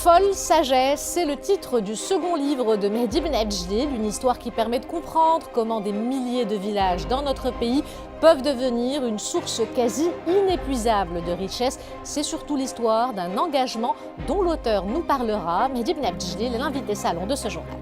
Folle sagesse, c'est le titre du second livre de Mehdi Benabdjlil, une histoire qui permet de comprendre comment des milliers de villages dans notre pays peuvent devenir une source quasi inépuisable de richesse. C'est surtout l'histoire d'un engagement dont l'auteur nous parlera. Mehdi Benabdjlil est l'invité salon de ce journal.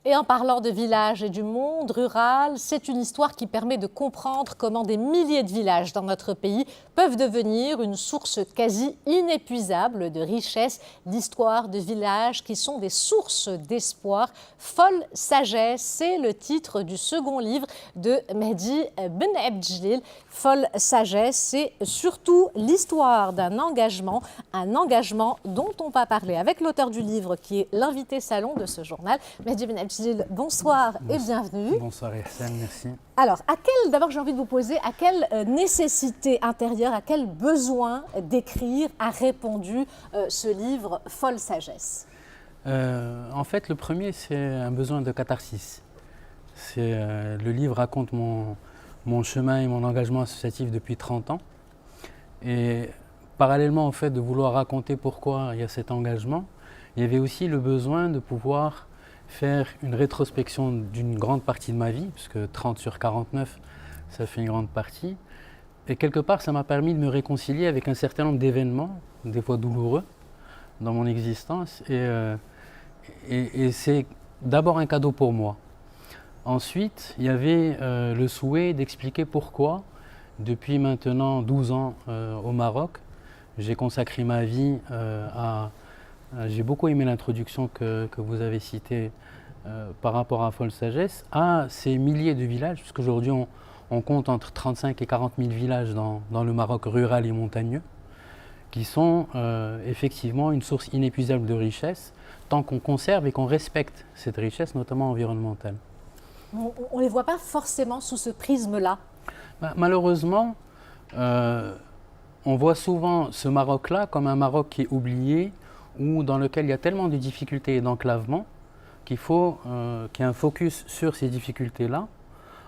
Et en parlant de villages et du monde rural, c'est une histoire qui permet de comprendre comment des milliers de villages dans notre pays peuvent devenir une source quasi inépuisable de richesse, l'histoire de villages qui sont des sources d'espoir. Folle sagesse, c'est le titre du second livre de Mehdi Benabdjlil. Folle sagesse, c'est surtout l'histoire d'un engagement, un engagement dont on va parler avec l'auteur du livre qui est l'invité salon de ce journal, Mehdi Benabdjlil. Bonsoir et bienvenue. Bonsoir Ihsan, merci. Alors, d'abord j'ai envie de vous poser, à quelle nécessité intérieure, à quel besoin d'écrire a répondu ce livre Folle sagesse? En fait, le premier, c'est un besoin de catharsis. Le livre raconte mon chemin et mon engagement associatif depuis 30 ans. Et parallèlement au fait de vouloir raconter pourquoi il y a cet engagement, il y avait aussi le besoin de pouvoir faire une rétrospection d'une grande partie de ma vie, puisque 30 sur 49, ça fait une grande partie. Et quelque part, ça m'a permis de me réconcilier avec un certain nombre d'événements, des fois douloureux, dans mon existence. Et c'est d'abord un cadeau pour moi. Ensuite, il y avait le souhait d'expliquer pourquoi, depuis maintenant 12 ans au Maroc, j'ai consacré ma vie à... J'ai beaucoup aimé l'introduction que vous avez citée par rapport à Folle sagesse, à ces milliers de villages, puisqu'aujourd'hui on compte entre 35 et 40 000 villages dans le Maroc rural et montagneux, qui sont effectivement une source inépuisable de richesse, tant qu'on conserve et qu'on respecte cette richesse, notamment environnementale. On ne les voit pas forcément sous ce prisme-là. Malheureusement, on voit souvent ce Maroc-là comme un Maroc qui est oublié, ou dans lequel il y a tellement de difficultés et d'enclavement qu'il faut qu'il y ait un focus sur ces difficultés-là.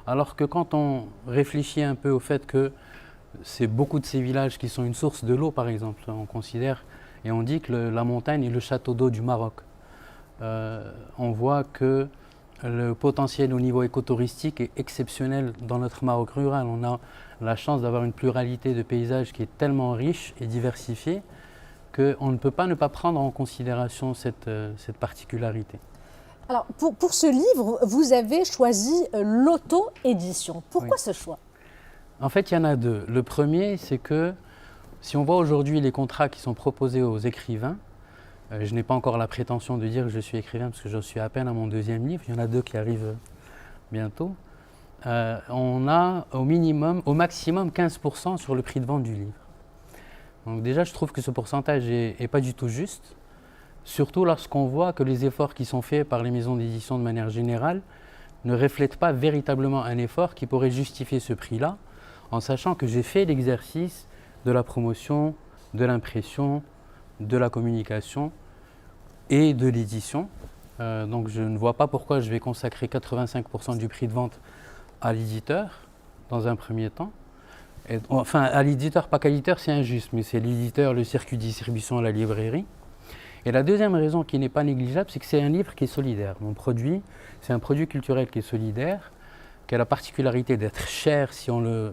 Alors que quand on réfléchit un peu au fait que c'est beaucoup de ces villages qui sont une source de l'eau, par exemple, on considère et on dit que la montagne est le château d'eau du Maroc. On voit que le potentiel au niveau écotouristique est exceptionnel dans notre Maroc rural. On a la chance d'avoir une pluralité de paysages qui est tellement riche et diversifiée qu'on ne peut pas ne pas prendre en considération cette particularité. Alors, pour ce livre, vous avez choisi l'auto-édition. Pourquoi ce choix? En fait, il y en a deux. Le premier, c'est que si on voit aujourd'hui les contrats qui sont proposés aux écrivains, je n'ai pas encore la prétention de dire que je suis écrivain parce que je suis à peine à mon deuxième livre, il y en a deux qui arrivent bientôt. On a au maximum 15% sur le prix de vente du livre. Donc déjà, je trouve que ce pourcentage n'est pas du tout juste, surtout lorsqu'on voit que les efforts qui sont faits par les maisons d'édition de manière générale ne reflètent pas véritablement un effort qui pourrait justifier ce prix-là, en sachant que j'ai fait l'exercice de la promotion, de l'impression, de la communication et de l'édition. Donc je ne vois pas pourquoi je vais consacrer 85% du prix de vente à l'éditeur dans un premier temps. Enfin, à l'éditeur, pas qu'à l'éditeur, c'est injuste, mais c'est l'éditeur, le circuit de distribution, la librairie. Et la deuxième raison qui n'est pas négligeable, c'est que c'est un livre qui est solidaire. Mon produit, c'est un produit culturel qui est solidaire, qui a la particularité d'être cher si on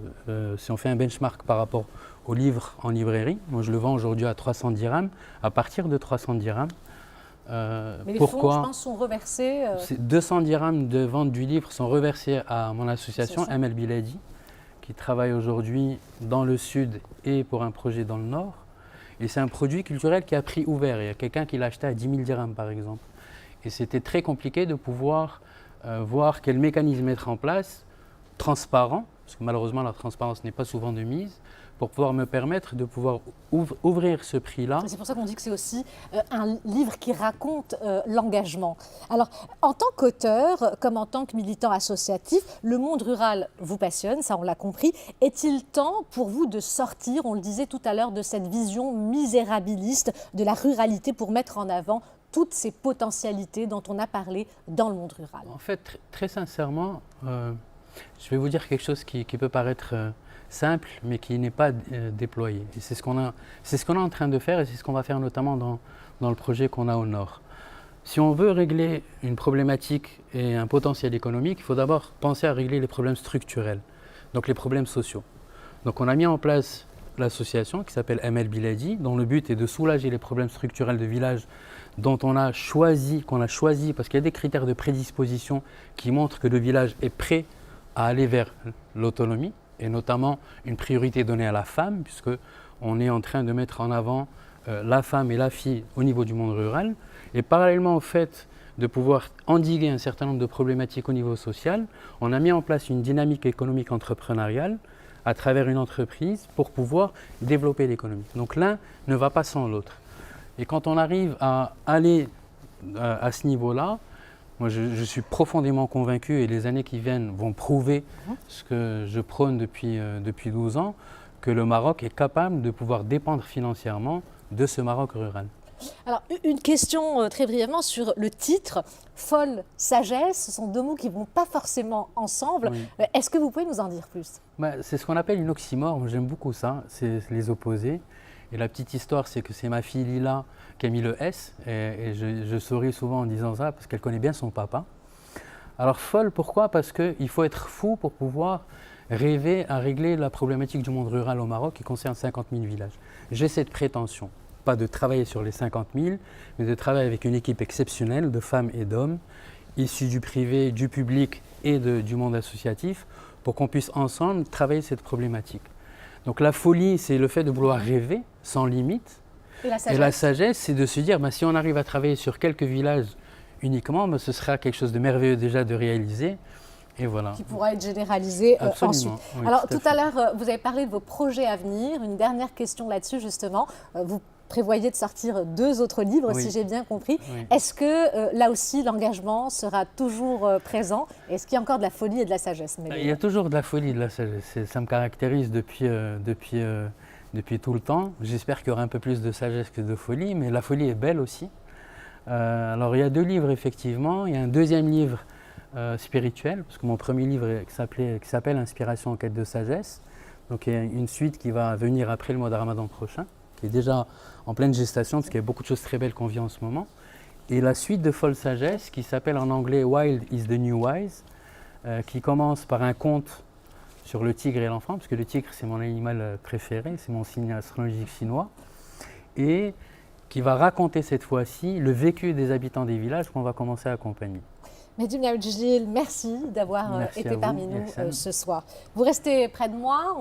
fait un benchmark par rapport au livre en librairie. Moi, je le vends aujourd'hui à 300 dirhams, à partir de 300 dirhams. Mais les fonds, je pense, sont reversés... 200 dirhams de vente du livre sont reversés à mon association, Amel Biladi, qui travaille aujourd'hui dans le sud et pour un projet dans le nord. Et c'est un produit culturel qui a prix ouvert. Il y a quelqu'un qui l'a acheté à 10 000 dirhams par exemple. Et c'était très compliqué de pouvoir voir quel mécanisme mettre en place, transparent, parce que malheureusement la transparence n'est pas souvent de mise, pour pouvoir me permettre de pouvoir ouvrir ce prix-là. C'est pour ça qu'on dit que c'est aussi un livre qui raconte l'engagement. Alors, en tant qu'auteur, comme en tant que militant associatif, le monde rural vous passionne, ça on l'a compris. Est-il temps pour vous de sortir, on le disait tout à l'heure, de cette vision misérabiliste de la ruralité pour mettre en avant toutes ces potentialités dont on a parlé dans le monde rural? En fait, très sincèrement, je vais vous dire quelque chose qui peut paraître simple, mais qui n'est pas déployé. Et c'est ce qu'on est en train de faire et c'est ce qu'on va faire notamment dans le projet qu'on a au nord. Si on veut régler une problématique et un potentiel économique, il faut d'abord penser à régler les problèmes structurels, donc les problèmes sociaux. Donc on a mis en place l'association qui s'appelle ML Biladi, dont le but est de soulager les problèmes structurels de villages dont qu'on a choisi, parce qu'il y a des critères de prédisposition qui montrent que le village est prêt à aller vers l'autonomie, et notamment une priorité donnée à la femme, puisqu'on est en train de mettre en avant la femme et la fille au niveau du monde rural. Et parallèlement au fait de pouvoir endiguer un certain nombre de problématiques au niveau social, on a mis en place une dynamique économique entrepreneuriale à travers une entreprise pour pouvoir développer l'économie. Donc l'un ne va pas sans l'autre. Et quand on arrive à aller à ce niveau-là, moi je suis profondément convaincu, et les années qui viennent vont prouver ce que je prône depuis 12 ans, que le Maroc est capable de pouvoir dépendre financièrement de ce Maroc rural. Alors, une question très brièvement sur le titre, folle sagesse, ce sont deux mots qui ne vont pas forcément ensemble. Oui. Est-ce que vous pouvez nous en dire plus? C'est ce qu'on appelle une oxymore, moi j'aime beaucoup ça, c'est les opposés. Et la petite histoire, c'est que c'est ma fille Lila qui a mis le S, et je souris souvent en disant ça, parce qu'elle connaît bien son papa. Alors folle, pourquoi? Parce qu'il faut être fou pour pouvoir rêver à régler la problématique du monde rural au Maroc qui concerne 50 000 villages. J'ai cette prétention. Pas de travailler sur les 50 000, mais de travailler avec une équipe exceptionnelle de femmes et d'hommes, issus du privé, du public et du monde associatif, pour qu'on puisse ensemble travailler cette problématique. Donc la folie, c'est le fait de vouloir rêver sans limite. Et la sagesse, c'est de se dire, si on arrive à travailler sur quelques villages uniquement, ce sera quelque chose de merveilleux déjà de réaliser. Et voilà. Qui pourra être généralisé ensuite. Oui, alors tout à l'heure, vous avez parlé de vos projets à venir. Une dernière question là-dessus justement. Vous prévoyez de sortir 2 autres livres, si j'ai bien compris. Oui. Est-ce que là aussi l'engagement sera toujours présent? Est-ce qu'il y a encore de la folie et de la sagesse? Il y a toujours de la folie et de la sagesse. Ça me caractérise depuis tout le temps. J'espère qu'il y aura un peu plus de sagesse que de folie, mais la folie est belle aussi. Alors il y a 2 livres effectivement. Il y a un deuxième livre spirituel, parce que mon premier livre qui s'appelle Inspiration en quête de sagesse. Donc il y a une suite qui va venir après le mois de Ramadan prochain, qui est déjà en pleine gestation, parce qu'il y a beaucoup de choses très belles qu'on vit en ce moment. Et la suite de Folle Sagesse, qui s'appelle en anglais Wild is the New Wise, qui commence par un conte sur le tigre et l'enfant, parce que le tigre c'est mon animal préféré, c'est mon signe astrologique chinois, et qui va raconter cette fois-ci le vécu des habitants des villages qu'on va commencer à accompagner. Mehdi Ben Aoudjlil, merci d'avoir été parmi nous ce soir. Vous restez près de moi.